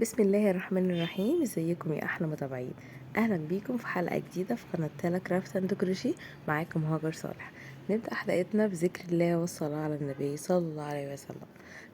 بسم الله الرحمن الرحيم. ازيكم يا احلى متابعين؟ اهلا بيكم في حلقه جديده في قناه تالا كرافت اند كروشيه. معاكم هاجر صالح. نبدا حلقتنا بذكر الله والصلاه على النبي صلى الله عليه وسلم.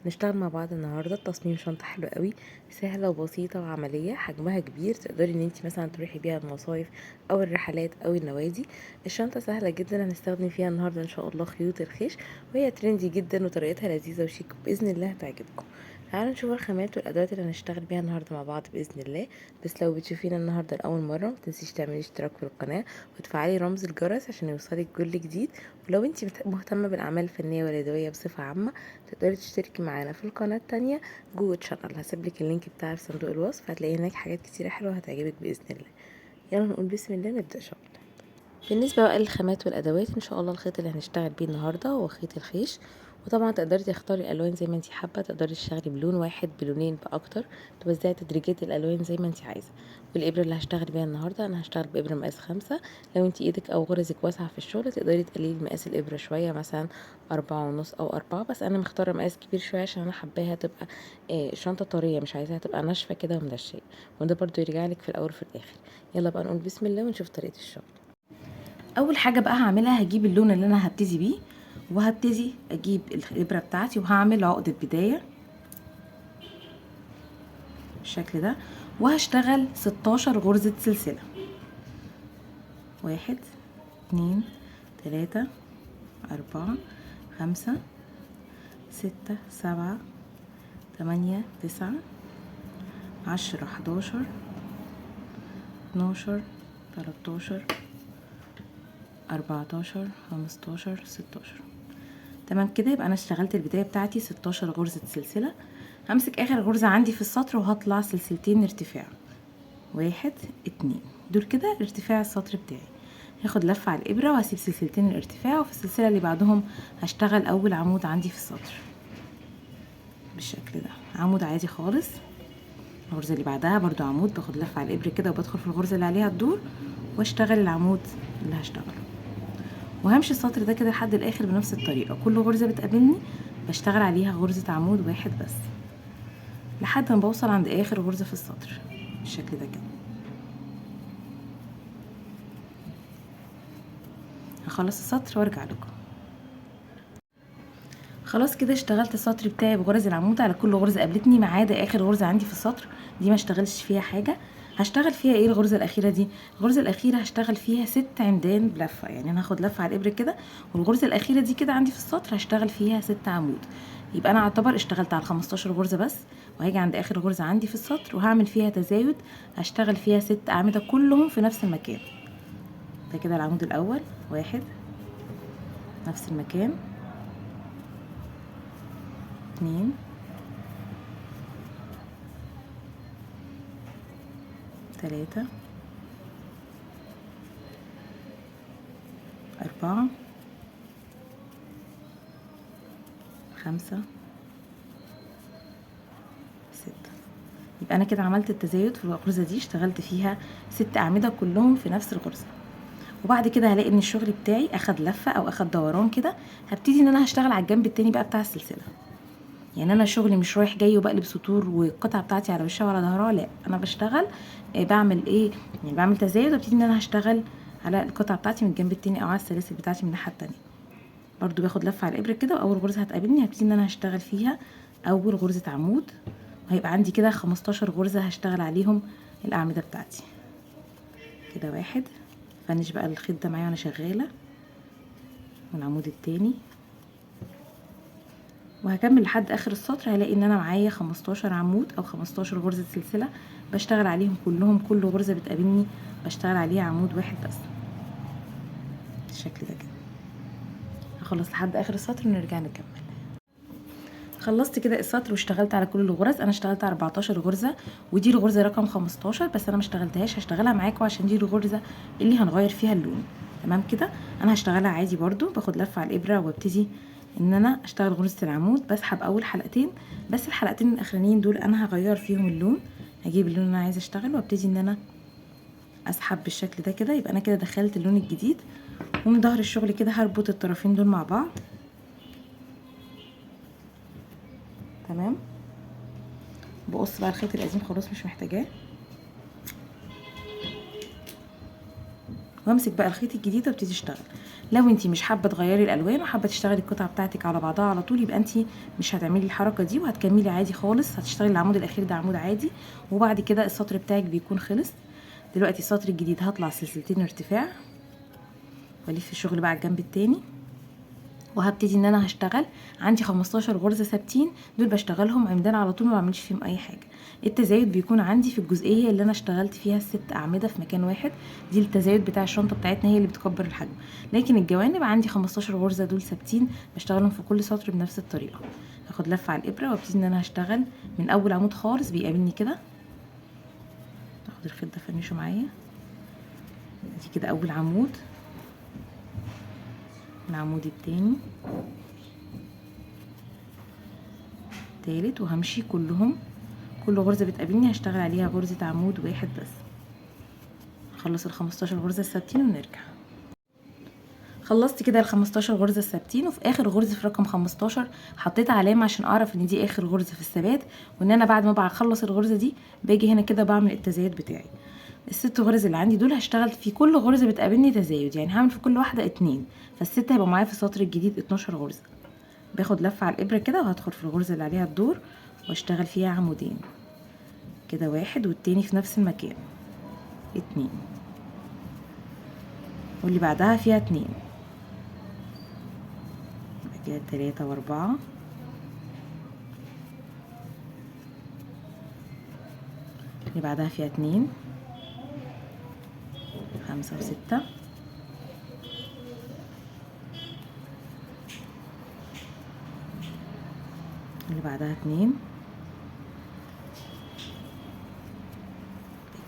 نشتغل مع بعض النهارده تصميم شنطه حلوه قوي، سهله وبسيطه وعمليه، حجمها كبير، تقدري ان انت مثلا تروحي بيها المصايف او الرحلات او النوادي. الشنطه سهله جدا، هنستخدم فيها النهارده ان شاء الله خيوط الخيش، وهي ترندي جدا وطريقتها لذيذه وشيك، باذن الله هتعجبكم. تعالوا نشوف الخامات والادوات اللي هنشتغل بيها النهارده مع بعض باذن الله. بس لو بتشوفينا النهارده لاول مره متنسيش تعملي اشتراك في القناه وتفعلي رمز الجرس عشان يوصلك كل جديد. ولو انتي مهتمه بالاعمال الفنيه واليدويه بصفه عامه، تقدري تشتركي معانا في القناه التانية جوه شانل. هسيبلك اللينك بتاعها في صندوق الوصف، هتلاقي هناك حاجات كتيره حلوه هتعجبك باذن الله. يلا نقول بسم الله نبدا شغل. بالنسبة بقى للخامات والأدوات، إن شاء الله الخيط اللي هنشتغل بيه النهاردة هو خيط الخيش. وطبعا تقدري تختاري الألوان زي ما انتي حابة، تقدري تشتغلي بلون واحد، بلونين، بأكتر، توزعي تدريجات الألوان زي ما انتي عايزة. والإبرة اللي هشتغل بيها النهاردة أنا هشتغل بإبرة مقاس 5. لو انتي ايدك أو غرزك واسعة في الشغل تقدري تقللي مقاس الإبرة شوية، مثلا 4.5 أو 4، بس أنا مختارة مقاس كبير شوية عشان أنا حباها تبقى شنطة طرية، مش عايزاها تبقى ناشفة كده ومدشية. وده برضو يرجعلك في الأول وفي الآخر. يلا بقى نقول بسم الله ونشوف طريقة الشغل. اول حاجه بقى هعملها هجيب اللون اللي انا هبتدي بيه، وهبتدي اجيب الابره بتاعتي وهعمل عقده بدايه بالشكل ده، وهشتغل 16 غرزه سلسله. 1 2 3 4 5 6 7 8 9 10 11 12 13 14 15 16. تمام كده، يبقى انا اشتغلت البدايه بتاعتي 16 غرزه سلسله. همسك اخر غرزه عندي في السطر وهطلع سلسلتين ارتفاع، 1 2، دول كده ارتفاع السطر بتاعي. هاخد لفه على الابره وهسيب سلسلتين الارتفاع، وفي السلسله اللي بعدهم هشتغل اول عمود عندي في السطر بالشكل ده، عمود عادي خالص. الغرزه اللي بعدها برضو عمود، باخد لفه على الابره كده وبدخل في الغرزه اللي عليها الدور واشتغل العمود اللي هشتغله. وهمشي السطر ده كده لحد الاخر بنفس الطريقه، كل غرزه بتقابلني بشتغل عليها غرزه عمود واحد بس لحد ما بوصل عند اخر غرزه في السطر بالشكل ده كده. هخلص السطر وارجع لكم. خلاص كده اشتغلت السطر بتاعي بغرز العمود على كل غرزه قابلتني ما عدا اخر غرزه عندي في السطر، دي ما اشتغلش فيها حاجه. هشتغل فيها ايه الغرزه الاخيره دي؟ الغرزه الاخيره هشتغل فيها 6 عمدان بلفه، يعني انا هاخد لفه على الابره كده، والغرزه الاخيره دي كده عندي في السطر هشتغل فيها 6 عمود. يبقى انا اعتبر اشتغلت على 15 غرزه بس، وهاجي عند اخر غرزه عندي في السطر وهعمل فيها تزايد، هشتغل فيها 6 اعمده كلهم في نفس المكان. ده كده العمود الاول، 1 نفس المكان، 2 3 4 5 6. يبقى انا كده عملت التزايد في الغرزه دي، اشتغلت فيها 6 اعمده كلهم في نفس الغرزه. وبعد كده هلاقي ان الشغل بتاعي اخد لفه او اخد دوران كده، هبتدي ان انا هشتغل على الجنب التاني بقى بتاع السلسله. يعني انا شغلي مش رايح جاي وبقلب سطور والقطعه بتاعتي على وشها وعلى ظهرها، لا، انا بشتغل بعمل ايه، يعني بعمل تزايد وابتدي ان انا هشتغل على القطعه بتاعتي من الجنب التاني او على السلاسل بتاعتي من الناحيه التانيه. برضو باخد لفه على الابره كده، واول غرزه هتقابلني هبتدي ان انا هشتغل فيها اول غرزه عمود، وهيبقى عندي كده 15 غرزه هشتغل عليهم الاعمده بتاعتي. كده 1، فنش بقى الخيط ده معايا وانا شغاله، والعمود التاني، وهكمل لحد اخر السطر. هلاقي ان انا معايا 15 عمود او 15 غرزه سلسله بشتغل عليهم كلهم، كل غرزه بتقابلني بشتغل عليها عمود واحد بس بالشكل ده كده. هخلص لحد اخر السطر ونرجع نكمل. خلصت كده السطر واشتغلت على كل الغرز. انا اشتغلت على 14 غرزه، ودي الغرزه رقم 15 بس انا ما اشتغلتهاش، هشتغلها معاكم عشان دي الغرزه اللي هنغير فيها اللون. تمام كده، انا هشتغلها عادي برضو، باخد لفه على الابره وابتدي ان انا اشتغل غرزه العمود، بسحب اول حلقتين بس، الحلقتين الاخرانيين دول انا هغير فيهم اللون، هجيب اللون اللي انا عايزه اشتغله وابتدي ان انا اسحب بالشكل ده كده. يبقى انا كده دخلت اللون الجديد، ومن ظهر الشغل كده هربط الطرفين دول مع بعض. تمام، بقص بقى الخيط القديم خلاص مش محتاجاه، وامسك بقى الخيط الجديد وابتدي اشتغل. لو انتي مش حابه تغيري الالوان وحابه تشتغلي القطعه بتاعتك على بعضها على طول، يبقى انتي مش هتعملي الحركه دي وهتكملي عادي خالص، هتشتغلي العمود الاخير ده عمود عادي، وبعد كده السطر بتاعك بيكون خلص. دلوقتي السطر الجديد هطلع سلسلتين ارتفاع والف الشغل بقى على الجنب التاني، وهبتدي ان انا هشتغل. عندي 15 غرزه ثابتين، دول بشتغلهم عمدان على طول، ما بعملش فيهم اي حاجه. التزايد بيكون عندي في الجزئيه اللي انا اشتغلت فيها ال6 اعمده في مكان واحد، دي التزايد بتاع الشنطه بتاعتنا، هي اللي بتكبر الحجم. لكن الجوانب عندي 15 غرزه دول ثابتين بشتغلهم في كل سطر بنفس الطريقه. هاخد لفه على الابره وابتدي ان انا هشتغل من اول عمود خالص بيقابلني كده. هاخد الخيط ده فنشه معايا، دي كده اول عمود، العمود التاني، تالت، وهمشي كلهم. كل غرزه بتقابلني هشتغل عليها غرزه عمود واحد بس. هخلص ال15 غرزه الثابتين ونرجع. خلصت كده ال15 غرزه الثابتين، وفي اخر غرزه في رقم 15 حطيت علامه عشان اعرف ان دي اخر غرزه في الثبات، وان انا بعد ما بخلص الغرزه دي باجي هنا كده بعمل التزايد بتاعي. ال6 غرز اللي عندي دول هشتغل في كل غرزه بتقابلني تزايد، يعني هعمل في كل واحده 2، فال6 هيبقى معايا في السطر الجديد 12 غرزه. باخد لفه على الابره كده وهدخل في الغرزه اللي عليها الدور واشتغل فيها عمودين كده، واحد والتاني في نفس المكان، 2، واللي بعدها فيها 2، كده 3 و4، اللي بعدها فيها 2، 5 و6، اللي بعدها 2،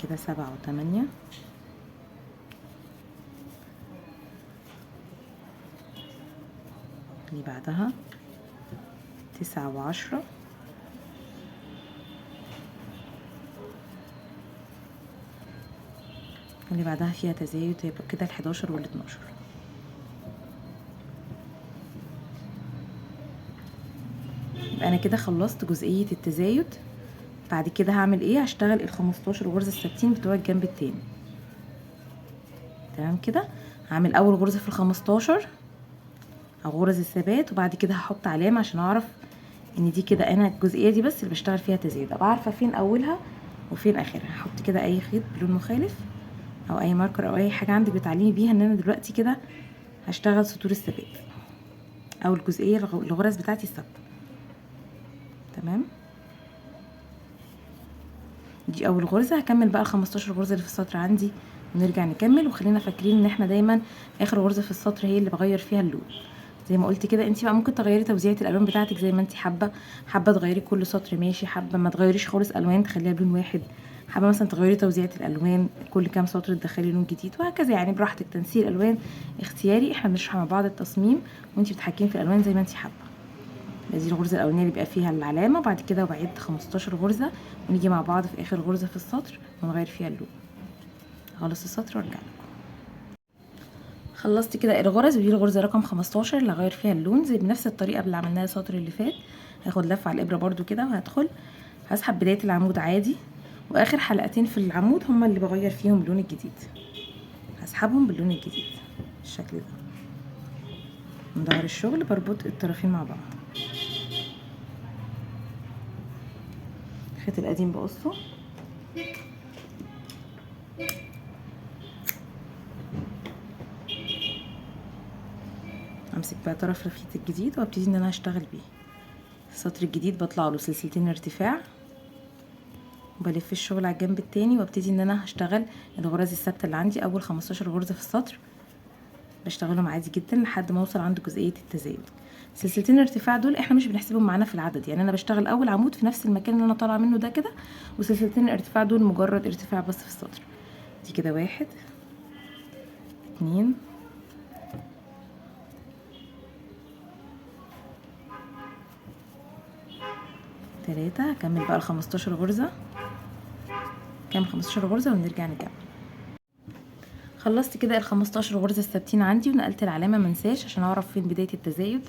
كده 7 و8، اللي بعدها 9 و10، اللي بعدها فيها تزايد، يبقى كده ال11 وال12. يبقى انا كده خلصت جزئيه التزايد. بعد كده هعمل ايه؟ هشتغل ال15 غرزه الثابتين بتوع الجنب التاني. تمام كده، هعمل اول غرزه في ال15 او غرز الثبات، وبعد كده هحط علامه عشان اعرف ان دي كده انا الجزئيه دي بس اللي بشتغل فيها تزايد، ابقى عارفه فين اولها وفين اخرها. هحط كده اي خيط بلون مخالف او اي ماركر او اي حاجه عندك بتعلمي بيها ان انا دلوقتي كده هشتغل سطور الثبات او الجزئيه الغرز بتاعتي الثابته. تمام، دي اول غرزه. هكمل بقى ال15 غرزه اللي في السطر عندي ونرجع نكمل. وخلينا فاكرين ان احنا دايما اخر غرزه في السطر هي اللي بغير فيها اللون. زي ما قلت كده، انت بقى ممكن تغيري توزيعه الالوان بتاعتك زي ما انت حابه. حابه تغيري كل سطر ماشي، حابه ما تغيريش خالص الوان تخليها بلون واحد، حابه مثلا تغيري توزيعه الالوان كل كام سطر تدخلي لون جديد، وهكذا يعني براحتك. تنسيق الالوان اختياري، احنا بنشرح مع بعض التصميم وانت بتتحكمي في الالوان زي ما انت حابه. دي الغرزه الاولانيه اللي بيبقى فيها العلامه، بعد كده بعد 15 غرزه ونيجي مع بعض في اخر غرزه في السطر ونغير فيها اللون. اخلص السطر وارجع لكم. خلصت كده الغرز، ودي الغرزه رقم 15 اللي هغير فيها اللون زي بنفس الطريقه اللي عملناها السطر اللي فات. هاخد لفه على الابره برده كده وهدخل هسحب بدايه العمود عادي، واخر حلقتين في العمود هما اللي بغير فيهم اللون الجديد، هسحبهم باللون الجديد بالشكل ده. من ظهر الشغل بربط الطرفين مع بعض، الخيط القديم بقصه، امسك بقى طرف الخيط الجديد وابتدي ان انا هشتغل بيه. السطر الجديد بطلع له سلسلتين ارتفاع وبلف الشغل على الجنب التاني، وابتدي ان انا هشتغل الغرز الثابته اللي عندي. اول 15 غرزه في السطر بشتغلهم عادي جدا لحد ما اوصل عند جزئيه التزايد. سلسلتين الارتفاع دول احنا مش بنحسبهم معانا في العدد، يعني انا بشتغل اول عمود في نفس المكان اللي انا طالعه منه ده كده، وسلسلتين الارتفاع دول مجرد ارتفاع بس في السطر. دي كده 1 2 3. هكمل بقى ال15 غرزه، كام 15 غرزه ونرجع نكمل. خلصت كده ال15 غرزه الثابتين عندي ونقلت العلامه منساش عشان اعرف فين بدايه التزايد.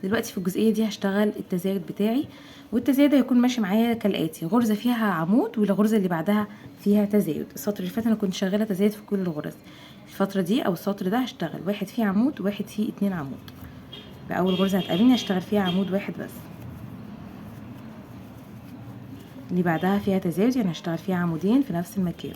دلوقتي في الجزئيه دي هشتغل التزايد بتاعي، والتزايد هيكون ماشي معايا كالاتي: غرزه فيها عمود والغرزه اللي بعدها فيها تزايد. السطر اللي فات انا كنت شغاله تزايد في كل الغرز، الفتره دي او السطر ده هشتغل واحد فيه عمود وواحد فيه 2 عمود. باول غرزه هتقابلني هشتغل فيها عمود واحد بس، اللي بعدها فيها تزايد يعني هشتغل فيها عمودين في نفس المكان.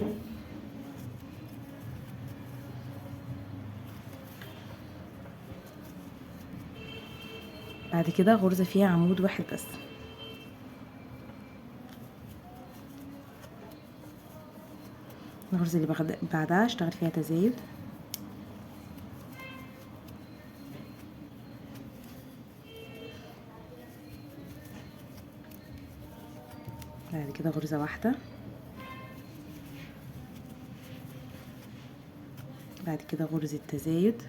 بعد كده غرزة فيها عمود واحد بس، الغرزة اللي بعدها اشتغل فيها تزايد، بعد كده غرزة واحدة، بعد كده غرزة تزايد،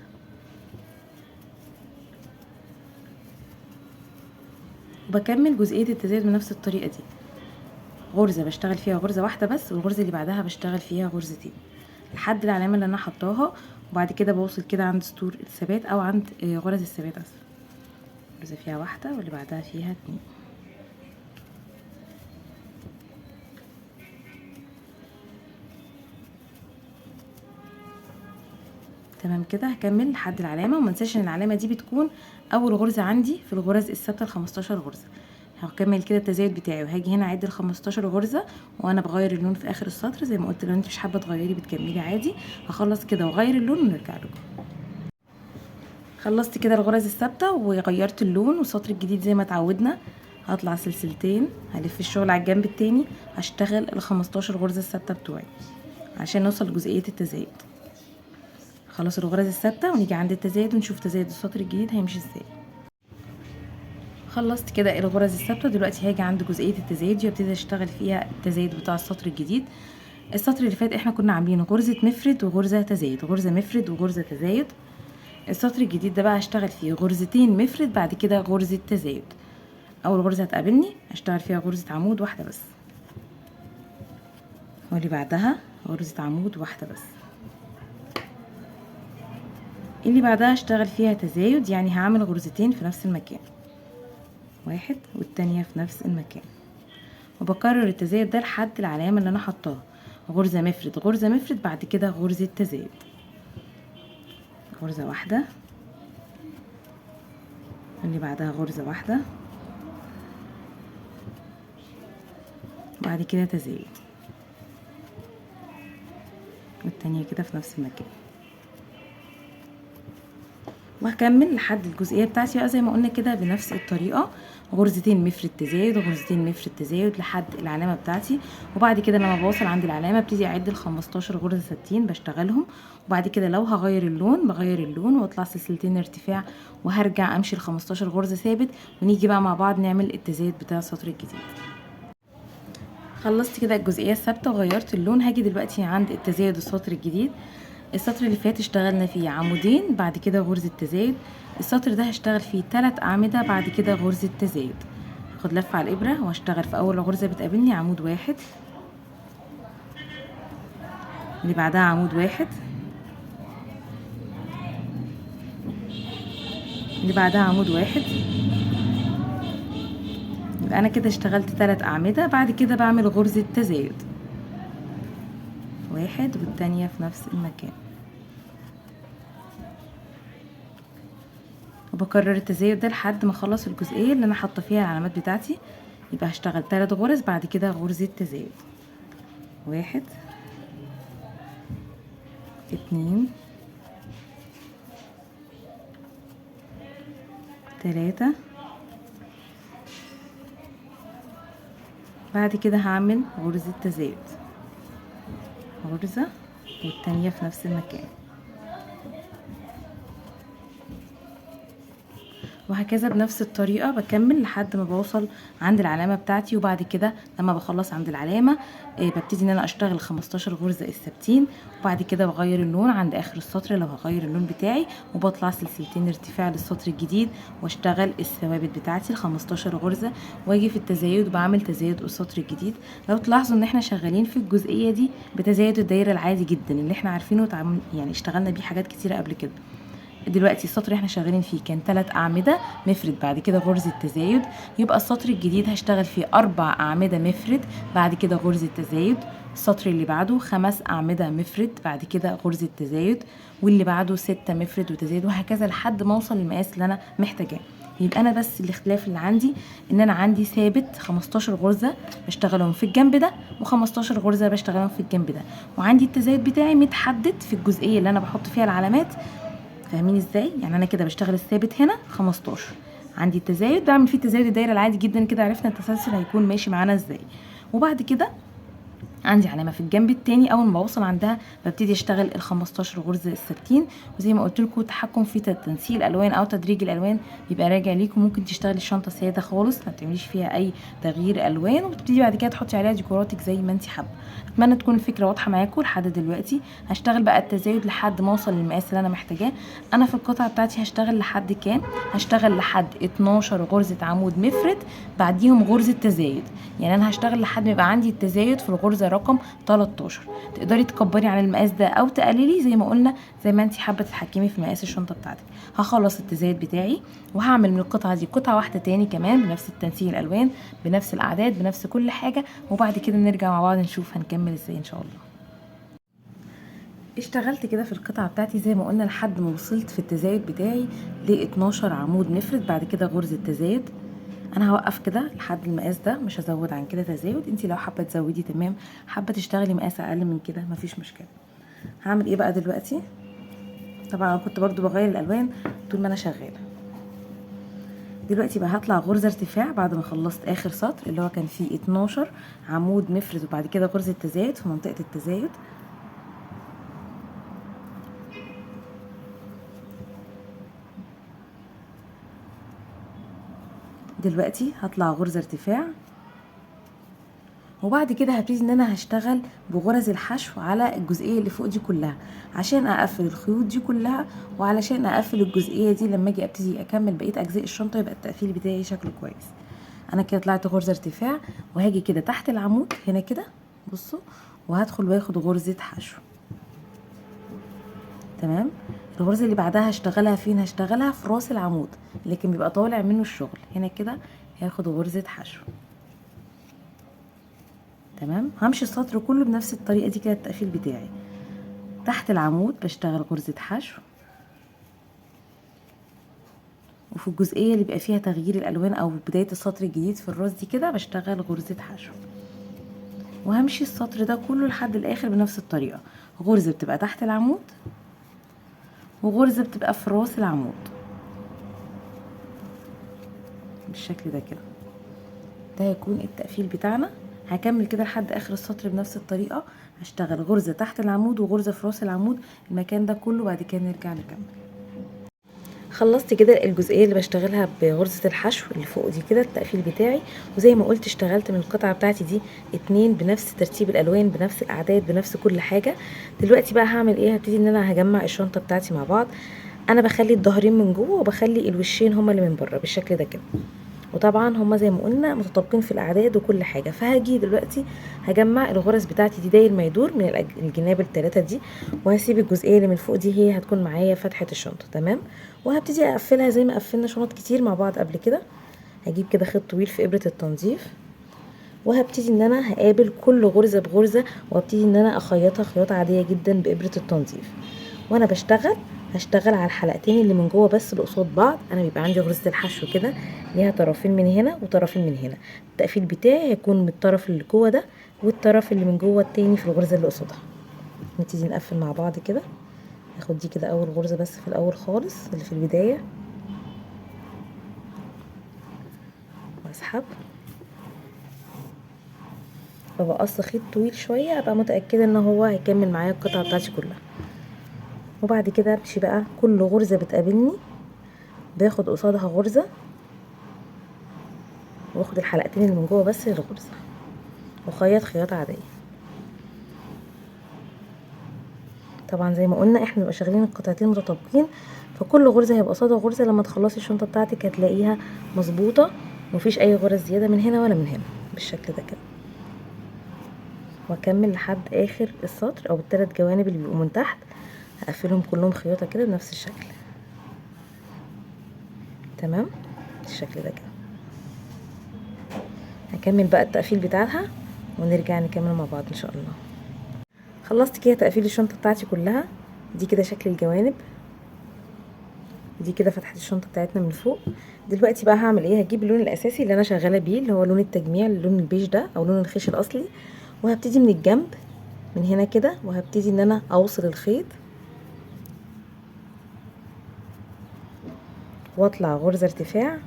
وبكمل جزئية التزايد بنفس الطريقة دي. غرزة بشتغل فيها غرزة واحدة بس، والغرزة اللي بعدها بشتغل فيها غرزتين لحد العلامة اللي انا حطاها، وبعد كده بوصل كده عند سطور الثبات او عند غرز الثبات. اسف، غرزة فيها واحدة واللي بعدها فيها 2. تمام كده. هكمل لحد العلامة، وما انساش ان العلامة دي بتكون اول غرزة عندي في الغرز الثابتة ال15 غرزة. هكمل كده التزايد بتاعي، وهاجي هنا اعد ال15 غرزة وانا بغير اللون في اخر السطر. زي ما قلت لو انت مش حابة تغيري بتكملي عادي. هخلص كده واغير اللون ونرجع لكم. خلصت كده الغرز الثابتة وغيرت اللون، والسطر الجديد زي ما اتعودنا هطلع سلسلتين، هلف الشغل على الجنب التاني، هشتغل ال15 غرزة الثابتة بتوعي عشان نوصل لجزئية التزايد. خلاص الغرز الثابتة ونيجي عند التزايد ونشوف تزايد السطر الجديد هيمشي ازاي. خلصت كده الغرز الثابتة، دلوقتي هاجي عند جزئية التزايد دي وابتدي اشتغل فيها التزايد بتاع السطر الجديد. السطر اللي فات احنا كنا عاملين غرزة مفرد وغرزة تزايد، غرزة مفرد وغرزة تزايد. السطر الجديد ده بقى هشتغل فيه غرزتين مفرد، بعد كده غرزة تزايد. اول غرزة هتقابلني هشتغل فيها غرزة عمود واحدة بس، واللي بعدها غرزة عمود واحدة بس، اللي بعدها هشتغل فيها تزايد، يعني هعمل غرزتين في نفس المكان، واحد والتانية في نفس المكان. وبكرر التزايد ده لحد العلامة اللي انا حطاها، غرزة مفرد غرزة مفرد، بعد كده غرزة تزايد، غرزة واحدة، اللي بعدها غرزة واحدة، بعد كده تزايد، والتانية كده في نفس المكان. وهكمل لحد الجزئيه بتاعتي بقى زي ما قلنا كده بنفس الطريقه، غرزتين مفرد تزايد وغرزتين مفرد تزايد لحد العلامه بتاعتي. وبعد كده لما بوصل عند العلامه ابتدي اعد ال15 غرزه ثابتين بشتغلهم، وبعد كده لو هغير اللون بغير اللون واطلع سلسلتين ارتفاع، وهرجع امشي ال15 غرزه ثابت، ونيجي بقى مع بعض نعمل التزايد بتاع السطر الجديد. خلصت كده الجزئيه الثابته وغيرت اللون. هاجي دلوقتي عند التزايد السطر الجديد. السطر اللي فات اشتغلنا فيه عمودين، بعد كده غرزة تزايد. السطر ده هشتغل فيه 3 أعمدة، بعد كده غرزة تزايد. هاخد لفة على الإبرة وهشتغل في أول غرزة بتقابلني عمود واحد، اللي بعدها عمود واحد، اللي بعدها عمود واحد. يبقى أنا كده اشتغلت 3 أعمدة. بعد كده بعمل غرزة تزايد، واحد والتانية في نفس المكان، وبكرر التزايد ده لحد ما اخلص الجزئيه اللي انا حاطه فيها العلامات بتاعتي. يبقى هشتغل 3 غرز، بعد كده غرزه تزايد، واحد، اتنين، تلاتة. بعد كده هعمل غرزه تزايد، غرزه والتانية في نفس المكان، وهكذا بنفس الطريقه بكمل لحد ما بوصل عند العلامه بتاعتي. وبعد كده لما بخلص عند العلامه ببتدي ان انا اشتغل 15 غرزه الثابتين، وبعد كده بغير اللون عند اخر السطر لو هغير اللون بتاعي، وبطلع سلسلتين ارتفاع للسطر الجديد واشتغل الثوابت بتاعتي ال15 غرزه، واجي في التزايد وبعمل تزايد السطر الجديد. لو تلاحظوا ان احنا شغالين في الجزئيه دي بتزايد الدايره العادي جدا اللي احنا عارفينه يعني اشتغلنا بيه حاجات كتيره قبل كده. دلوقتي السطر اللي احنا شغالين فيه كان 3 اعمده مفرد، بعد كده غرزه تزايد. يبقى السطر الجديد هشتغل فيه 4 اعمده مفرد، بعد كده غرزه تزايد. السطر اللي بعده 5 اعمده مفرد، بعد كده غرزه تزايد، واللي بعده 6 مفرد وتزايد، وهكذا لحد ما اوصل للمقاس اللي انا محتاجاه. يبقى انا بس الاختلاف اللي عندي ان انا عندي ثابت 15 غرزه بشتغلهم في الجنب ده، و15 غرزه بشتغلهم في الجنب ده، وعندي التزايد بتاعي متحدد في الجزئيه اللي انا بحط فيها العلامات. فاهمين ازاي؟ يعني انا كده بشتغل الثابت هنا 15، عندي التزايد بعمل فيه تزايد الدايره العادي جدا كده، عرفنا التسلسل هيكون ماشي معانا ازاي. وبعد كده عندي علامه في الجنب التاني، اول ما بوصل عندها ببتدي اشتغل ال 15 غرزه الثابتين. وزي ما قلت لكم التحكم في تنسيق الالوان او تدريج الالوان بيبقى راجع ليكم، ممكن تشتغلي الشنطه ساده خالص ما بتعمليش فيها اي تغيير الوان، وبتبتدي بعد كده تحطي عليها ديكوراتك زي ما انت حابه. اتمنى تكون الفكره واضحه معاكم لحد دلوقتي. هشتغل بقى التزايد لحد ما اوصل للمقاس اللي انا محتاجاه. انا في القطعه بتاعتي هشتغل لحد كام؟ هشتغل لحد 12 غرزه عمود مفرد بعديهم غرزه تزايد. يعني انا هشتغل لحد ما يبقى عندي التزايد في الغرزه رقم 13. تقدري تكبري عن المقاس ده او تقللي زي ما قلنا، زي ما انت حابه تتحكمي في مقاس الشنطه بتاعتك. هخلص التزايد بتاعي وهعمل من القطعه دي قطعه واحده تاني كمان بنفس التنسيق الالوان بنفس الاعداد بنفس كل حاجه، وبعد كده نرجع مع بعض نشوف هنكمل ازاي ان شاء الله. اشتغلت كده في القطعه بتاعتي زي ما قلنا لحد ما وصلت في التزايد بتاعي ل 12 عمود مفرد، بعد كده غرزه تزايد. انا هوقف كده لحد المقاس ده، مش هزود عن كده تزايد. انتي لو حابه تزودي تمام، حابه تشتغلي مقاس اقل من كده مفيش مشكله. هعمل ايه بقى دلوقتي؟ طبعا انا كنت برضو بغير الالوان طول ما انا شغاله. دلوقتي بقى هطلع غرزه ارتفاع بعد ما خلصت اخر سطر اللي هو كان فيه 12 عمود مفرد وبعد كده غرزه تزايد في منطقه التزايد. دلوقتي هطلع غرزه ارتفاع، وبعد كده هبتدي ان انا هشتغل بغرز الحشو على الجزئيه اللي فوق دي كلها عشان اقفل الخيوط دي كلها، وعلشان اقفل الجزئيه دي لما اجي ابتدي اكمل بقيه اجزاء الشنطه يبقى التقفيل بتاعي شكله كويس. انا كده طلعت غرزه ارتفاع، وهاجي كده تحت العمود هنا كده بصوا، وهدخل واخد غرزه حشو. تمام. الغرزه اللي بعدها هشتغلها فين؟ هشتغلها في راس العمود لكن بيبقى طالع منه الشغل هنا كده، هاخد غرزه حشو. تمام. همشي السطر كله بنفس الطريقه دي كده التقفيل بتاعي. تحت العمود بشتغل غرزه حشو، وفي الجزئيه اللي بيبقى فيها تغيير الالوان او بدايه السطر الجديد في الراس دي كده بشتغل غرزه حشو، وهمشي السطر ده كله لحد الاخر بنفس الطريقه. غرزه بتبقى تحت العمود وغرزه بتبقى في راس العمود بالشكل ده كده. ده هيكون التقفيل بتاعنا. هكمل كده لحد اخر السطر بنفس الطريقه، هشتغل غرزه تحت العمود وغرزه في راس العمود المكان ده كله، بعد كده نرجع نكمل. خلصت كده الجزئيه اللي بشتغلها بغرزه الحشو اللي فوق دي كده التقفيل بتاعي، وزي ما قلت اشتغلت من القطعه بتاعتي دي 2 بنفس ترتيب الالوان بنفس الاعداد بنفس كل حاجه. دلوقتي بقى هعمل ايه؟ هبتدي ان انا هجمع الشنطه بتاعتي مع بعض. انا بخلي الظهرين من جوه وبخلي الوشين هما اللي من بره بالشكل ده كده، وطبعا هما زي ما قلنا متطابقين في الاعداد وكل حاجه. فهاجي دلوقتي هجمع الغرز بتاعتي دي داير ما يدور من الجناب الثلاثه دي، وهسيب الجزئيه اللي من فوق دي هي هتكون معايا فتحه الشنطه. تمام. وهبتدي اقفلها زي ما قفلنا شنط كتير مع بعض قبل كده. هجيب كده خيط طويل في ابره التنظيف، وهبتدي ان انا هقابل كل غرزه بغرزه، وهبتدي ان انا اخيطها خياطه عاديه جدا بابره التنظيف. وانا بشتغل هشتغل على الحلقتين اللي من جوه بس اللي قصاد بعض. انا بيبقى عندي غرزه الحشو كده ليها طرفين من هنا وطرفين من هنا، التقفيل بتاعي هيكون من الطرف اللي جوه ده والطرف اللي من جوه التاني في الغرزه اللي قصادها. نبتدي نقفل مع بعض كده. هاخد دي كده اول غرزه بس في الاول خالص اللي في البدايه، واسحب وبقص خيط طويل شويه ابقى متاكده ان هو هيكمل معايا القطعه بتاعتي كلها. وبعد كده امشي بقى كل غرزه بتقابلني باخد قصادها غرزه، واخد الحلقتين اللي من جوه بس للغرزه، وخيط خياطه عاديه. طبعا زي ما قلنا احنا بنبقى شغالين القطعتين متطابقين، فكل غرزه هيبقى قصادها غرزه. لما تخلصي الشنطه بتاعتك هتلاقيها مظبوطه ومفيش اي غرز زياده من هنا ولا من هنا بالشكل ده كده. واكمل لحد اخر السطر او الثلاث جوانب اللي بيبقوا من تحت، هقفلهم كلهم خياطه كده بنفس الشكل. تمام بالشكل ده كده. هكمل بقى التقفيل بتاعها ونرجع نكمل مع بعض ان شاء الله. خلصت كده تقفيل الشنطه بتاعتي كلها. دي كده شكل الجوانب، دي كده فتحه الشنطه بتاعتنا من فوق. دلوقتي بقى هعمل ايه؟ هجيب اللون الاساسي اللي انا شغاله بيه اللي هو لون التجميع، اللون البيج ده او لون الخيش الاصلي، وهبتدي من الجنب من هنا كده، وهبتدي ان انا اوصل الخيط واطلع غرزه ارتفاع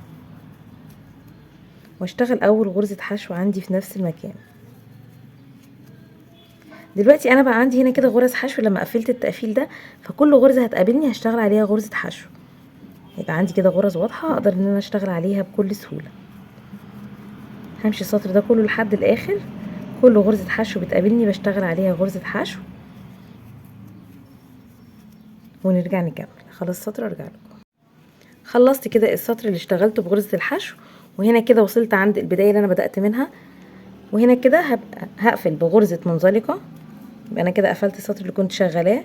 واشتغل اول غرزه حشو عندي في نفس المكان. دلوقتي انا بقى عندي هنا كده غرز حشو لما قفلت التقفيل ده، فكل غرزه هتقابلني هشتغل عليها غرزه حشو، يبقى عندي كده غرز واضحه اقدر ان انا اشتغل عليها بكل سهوله. همشي السطر ده كله لحد الاخر، كل غرزه حشو بتقابلني بشتغل عليها غرزه حشو ونرجع نكمل. خلاص السطر ارجع لكم. خلصت كده السطر اللي اشتغلته بغرزه الحشو، وهنا كده وصلت عند البدايه اللي انا بدات منها، وهنا كده هبقى هقفل بغرزه منزلقه. يبقى انا كده قفلت السطر اللي كنت شغالاه،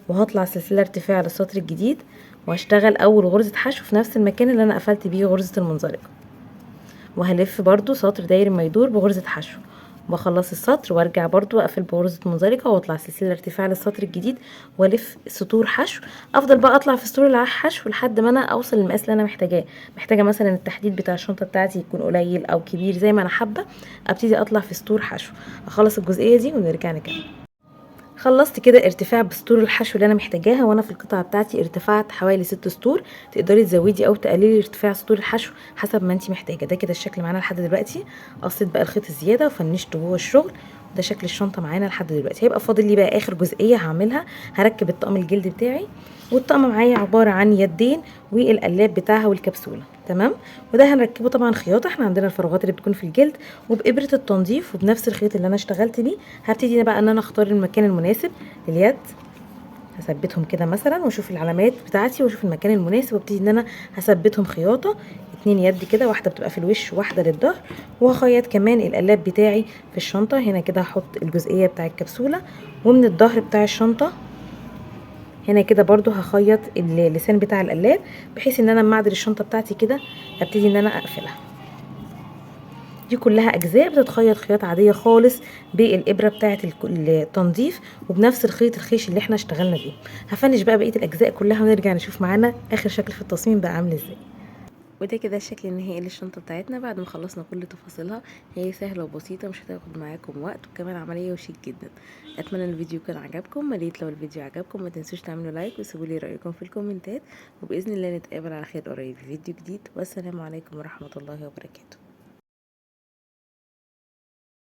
وهطلع سلسله ارتفاع للسطر الجديد وهشتغل اول غرزه حشو في نفس المكان اللي انا قفلت بيه غرزه المنزلقه، وهلف برضو سطر داير ما يدور بغرزه حشو، واخلص السطر وارجع برضو اقفل بغرزه منزلقه واطلع سلسله ارتفاع للسطر الجديد والف سطور حشو. افضل بقى اطلع في سطور الحشو لحد ما انا اوصل للمقاس اللي انا محتاجاه. محتاجه مثلا التحديد بتاع الشنطه بتاعتي يكون قليل او كبير زي ما انا حابه، ابتدي اطلع في سطور حشو. اخلص الجزئيه دي ونرجع نكمل. خلصت كده ارتفاع بسطور الحشو اللي انا محتاجاها، وانا في القطعه بتاعتي ارتفعت حوالي 6 سطور. تقدري تزودي او تقللي ارتفاع سطور الحشو حسب ما انت محتاجه. ده كده الشكل معانا لحد دلوقتي. قصيت بقى الخيط الزياده وفنشته جوه الشغل. ده شكل الشنطه معانا لحد دلوقتي. هيبقى فاضل لي بقى اخر جزئيه هعملها، هركب الطقم الجلد بتاعي، والطقم معايا عباره عن يدين والقلاب بتاعها والكبسوله. تمام. وده هنركبه طبعا خياطه، احنا عندنا الفراغات اللي بتكون في الجلد، وبابره التنظيف وبنفس الخيط اللي انا اشتغلت بيه. هبتدي بقى ان انا اختار المكان المناسب لليد، هثبتهم كده مثلا واشوف العلامات بتاعتي واشوف المكان المناسب، وابتدي ان انا هثبتهم خياطه 2 يد كده، واحده بتبقى في الوش وواحده للظهر. وهخيط كمان القلاب بتاعي في الشنطه. هنا كده هحط الجزئيه بتاع الكبسوله، ومن الظهر بتاع الشنطه هنا كده برضو هخيط اللسان بتاع القلاب، بحيث ان انا لما اعدل الشنطه بتاعتي كده ابتدي ان انا اقفلها. دي كلها اجزاء بتتخيط خياطه عاديه خالص بالابره بتاعه التنظيف، وبنفس الخيط الخيش اللي احنا اشتغلنا بيه. هفنش بقى بقيه الاجزاء كلها ونرجع نشوف معانا اخر شكل في التصميم بقى عامل ازاي. وده كده الشكل النهائي للشنطه بتاعتنا بعد ما خلصنا كل تفاصيلها. هي سهله وبسيطه، مش هتاخد معاكم وقت، وكمان عمليه وشيك جدا. اتمنى الفيديو كان عجبكم. لو الفيديو عجبكم ما تنسوش تعملوا لايك وسيبوا لي رايكم في الكومنتات، وباذن الله نتقابل على خير قريب في فيديو جديد. والسلام عليكم ورحمه الله وبركاته.